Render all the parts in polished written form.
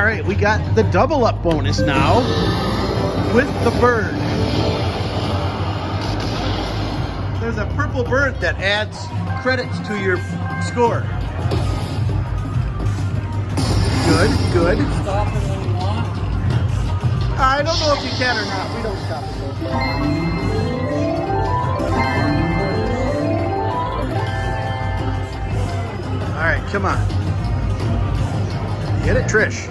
All right, we got the double up bonus now with the bird. There's a purple bird that adds credits to your score. Good, good. Stop it when you want. I don't know if you can or not. We don't stop it though. All right, come on. Get it, Trish.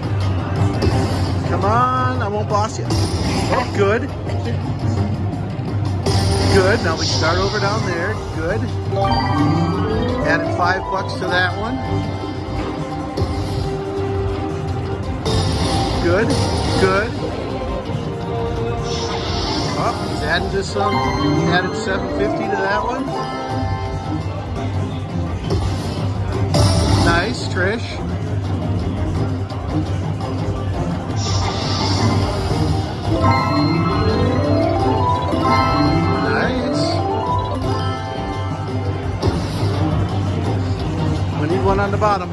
Come on, I won't boss you. Oh, good. Good, now we start over down there. Good. Added $5 to that one. Good, good. Oh, he's adding to some. He added $7.50 to that one. Nice, Trish. Nice. We need one on the bottom.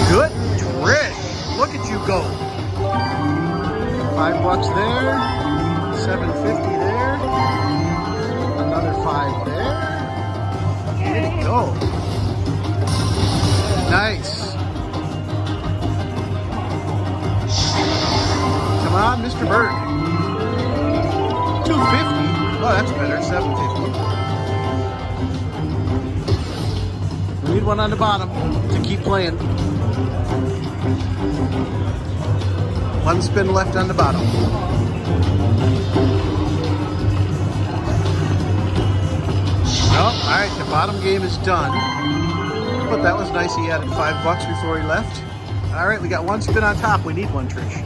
Good, Trish. Look at you go. $5 there. $7.50 there. Another $5 there. There you go. Nice. Come on, Mr. Bird. $2.50. Oh, that's better. $7.50. We need one on the bottom to keep playing. One spin left on the bottom. Well, all right, the bottom game is done. But that was nice. He added $5 before he left. All right, we got one spin on top. We need one, Trish.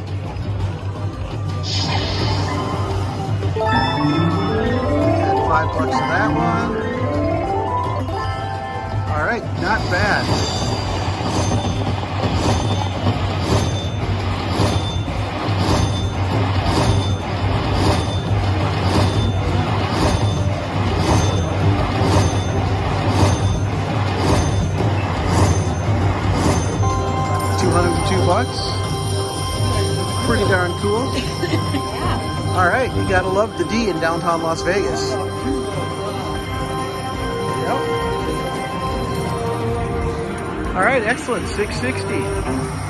Add $5 to that one. All right, not bad. $202. Pretty darn cool. All right, you gotta love the D in downtown Las Vegas. Yep. All right, excellent. $660.